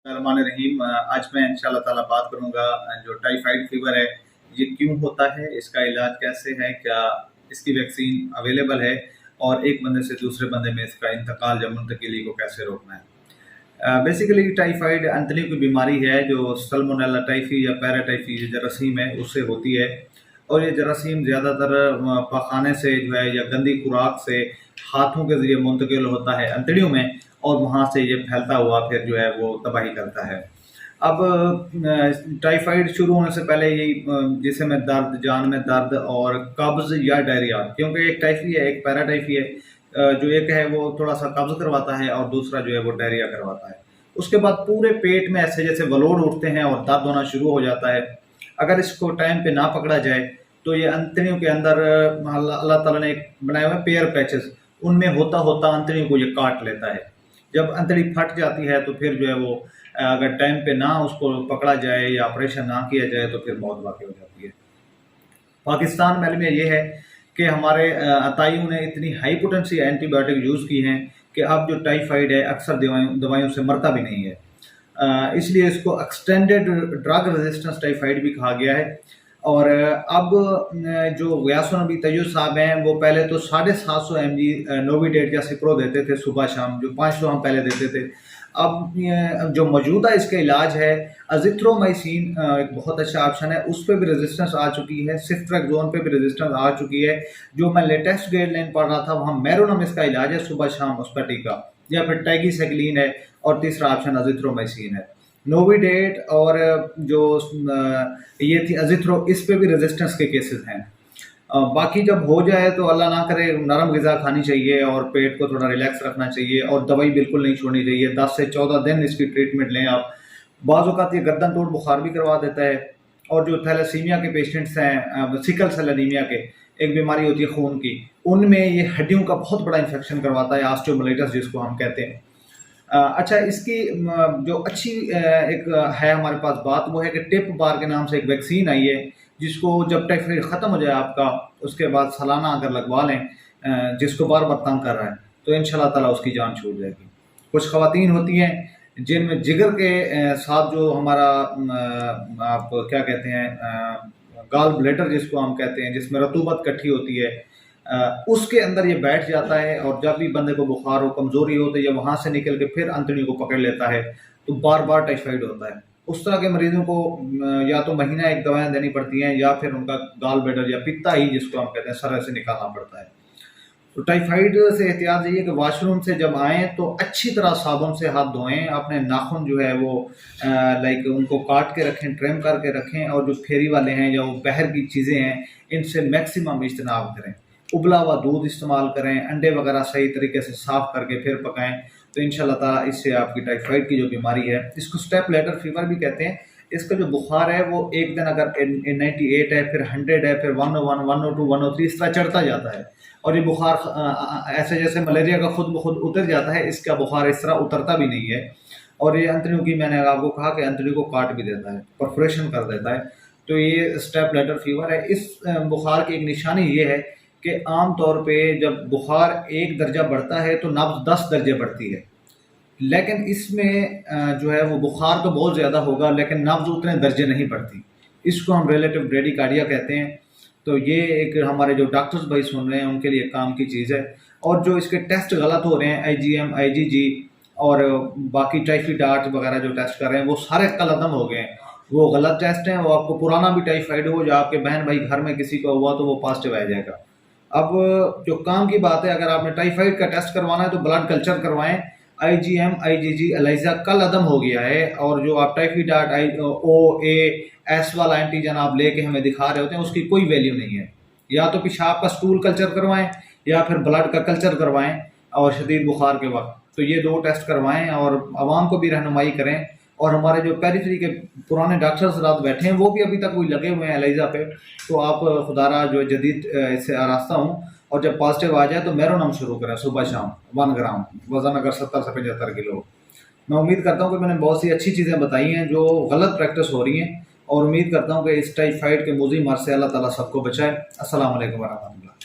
रहीम। आज मैं इंशाल्लाह ताला बात करूंगा जो टाइफाइड फीवर है ये क्यों होता है, इसका इलाज कैसे है, क्या इसकी वैक्सीन अवेलेबल है और एक बंदे से दूसरे बंदे में इसका इंतकाल या मुंतकिली को कैसे रोकना है। बेसिकली टाइफाइड अंतड़ियों की बीमारी है जो सल्मोनेला टाइफी या पैराटाइफी जो जरासीम है उससे होती है। और ये जरासीम ज़्यादातर पखाने से जो है या गंदी खुराक से हाथों के ज़रिए मुंतकिल होता है अंतड़ियों में और वहाँ से ये फैलता हुआ फिर जो है वो तबाही करता है। अब टाइफाइड शुरू होने से पहले यही जिसम में दर्द, जान में दर्द और कब्ज़ या डायरिया, क्योंकि एक टाइफी है एक पैराटाइफी है, जो एक है वो थोड़ा सा कब्ज़ करवाता है और दूसरा जो है वो डायरिया करवाता है। उसके बाद पूरे पेट में ऐसे जैसे वलोड उठते हैं और दर्द होना शुरू हो जाता है। अगर इसको टाइम पे ना पकड़ा जाए तो ये अंतड़ियों के अंदर अल्लाह ताला ने बनाए हुए पेयर पैचेस, उनमें होता होता अंतड़ियों को ये काट लेता है। जब अंतड़ी फट जाती है तो फिर जो है वो अगर टाइम पे ना उसको पकड़ा जाए या ऑपरेशन ना किया जाए तो फिर मौत वाक़ई हो जाती है। पाकिस्तान में ये है कि हमारे अताइयों ने इतनी हाई पोटेंसी एंटीबायोटिक यूज़ की हैं कि अब जो टाइफाइड है अक्सर दवाइयों से मरता भी नहीं है। इसलिए इसको एक्सटेंडेड ड्रग रेजिस्टेंस टाइफाइड भी कहा गया है। और अब जो गयासुन नबी तैयब साहब हैं वो पहले तो 750 mg नोविडेट या सिप्रो देते थे सुबह शाम, जो 500 हम पहले देते थे। अब जो मौजूदा इसका इलाज है अजिथ्रोमाइसिन एक बहुत अच्छा ऑप्शन है, उस पर भी रेजिस्टेंस आ चुकी है, सिफ्ट्रैक्सोन पे भी रेजिस्टेंस आ चुकी है। जो मैं लेटेस्ट गाइडलाइन पढ़ रहा था वहाँ मेरोनम इसका इलाज है सुबह शाम उसका टीका, या फिर टैगीसाइक्लिन है और तीसरा ऑप्शन अजिथ्रोमाइसिन है। नोविडेट और जो ये थी अजिथ्रो, इस पे भी रेजिस्टेंस के केसेस हैं। बाकी जब हो जाए तो अल्लाह ना करे नरम ग़िज़ा खानी चाहिए और पेट को थोड़ा रिलैक्स रखना चाहिए और दवाई बिल्कुल नहीं छोड़नी चाहिए। 10 से 14 दिन इसकी ट्रीटमेंट लें आप। बाज़ औक़ात ये गर्दन तोड़ बुखार भी करवा देता है। और जो थैलेसीमिया के पेशेंट्स हैं, सिकल सेल एनीमिया के, एक बीमारी होती है खून की, उनमें ये हड्डियों का बहुत बड़ा इन्फेक्शन करवाता है, ऑस्टियोमाइलिटिस जिसको हम कहते हैं। अच्छा, इसकी जो अच्छी एक है हमारे पास बात, वो है कि टिप बार के नाम से एक वैक्सीन आई है जिसको जब टाइफाइड ख़त्म हो जाए आपका उसके बाद सालाना अगर लगवा लें, जिसको बार बार तंग कर रहा है, तो इंशाल्लाह ताला उसकी जान छूट जाएगी। कुछ ख़वातीन होती हैं जिनमें जिगर के साथ जो हमारा आप क्या कहते हैं गॉल ब्लैडर जिसको हम कहते हैं, जिसमें रतूबत इकट्ठी होती है, उसके अंदर ये बैठ जाता है और जब भी बंदे को बुखार हो, कमज़ोरी हो, तो ये वहाँ से निकल के फिर अंतड़ियों को पकड़ लेता है, तो बार बार टाइफाइड होता है। उस तरह के मरीजों को या तो महीना एक दवाएं देनी पड़ती हैं या फिर उनका गॉल ब्लैडर या पित्ता ही जिसको हम कहते हैं सर से निकालना पड़ता है। तो टाइफाइड से एहतियात ये है कि वाशरूम से जब आएँ तो अच्छी तरह साबुन से हाथ धोएं, अपने नाखून जो है वो लाइक उनको काट के रखें, ट्रिम करके रखें, और जो फेरी वाले हैं या वो बहर की चीज़ें हैं इनसे मैक्सिमम इज्तनाब करें। उबला हुआ दूध इस्तेमाल करें, अंडे वगैरह सही तरीके से साफ़ करके फिर पकाएं, तो इंशाल्लाह ताला इससे आपकी टाइफाइड की जो बीमारी है, इसको स्टेप लैडर फीवर भी कहते हैं। इसका जो बुखार है वो एक दिन अगर 98 है, फिर 100 है, फिर 101, 102, 103 इस तरह चढ़ता जाता है। और ये बुखार ऐसे जैसे मलेरिया का खुद ब खुद उतर जाता है, इसका बुखार इस तरह उतरता भी नहीं है। और ये अंतड़ियों की, मैंने आपको कहा कि अंतड़ियों को काट भी देता है, परफोरेशन कर देता है। तो ये स्टेप लैडर फीवर है। इस बुखार की एक निशानी ये है कि आम तौर पे जब बुखार एक दर्जा बढ़ता है तो नब्ज़ 10 दर्जे बढ़ती है, लेकिन इसमें जो है वो बुखार तो बहुत ज़्यादा होगा लेकिन नब्ज़ उतने दर्जे नहीं बढ़ती। इसको हम रिलेटिव ब्रेडिकार्डिया कहते हैं। तो ये एक हमारे जो डॉक्टर्स भाई सुन रहे हैं उनके लिए काम की चीज़ है। और जो इसके टेस्ट गलत हो रहे हैं, IgM, IgG और बाकी टाइफाइड वगैरह जो टेस्ट कर रहे हैं वो सारे कलअदम हो गए हैं, वो गलत टेस्ट हैं। वो आपको पुराना भी टाइफाइड हो या आपके बहन भाई घर में किसी को हुआ तो वो पॉजिटिव आ जाएगा। अब जो काम की बात है, अगर आपने टाइफाइड का टेस्ट करवाना है तो ब्लड कल्चर करवाएं। IgM, IgG, एलाइजा कल अदम हो गया है, और जो आप टाइफाइड OAS वाला एंटीजन आप लेके हमें दिखा रहे होते हैं उसकी कोई वैल्यू नहीं है। या तो पेशाब का स्टूल कल्चर करवाएं या फिर ब्लड का कल्चर करवाएं, और शदीद बुखार के वक्त तो ये 2 टेस्ट करवाएं और आवाम को भी रहनुमाई करें। और हमारे जो पेरिफेरी के पुराने डॉक्टर्स रात बैठे हैं वो भी अभी तक वही लगे हुए हैं एलाइजा पे। तो आप खुदारा जो जदीद इससे आरास्ता हूँ, और जब पॉजिटिव आ जाए तो मेरोनम शुरू करें सुबह शाम 1 ग्राम, वज़न अगर 70 से 75 किलो। मैं उम्मीद करता हूँ कि मैंने बहुत सी अच्छी चीज़ें बताई हैं जो गलत प्रैक्टिस हो रही हैं, और उम्मीद करता हूँ कि इस टाइफाइड के मुज़ी मर से अल्लाह ताला सबको बचाए। अस्सलाम वालेकुम व रहमतुल्लाह।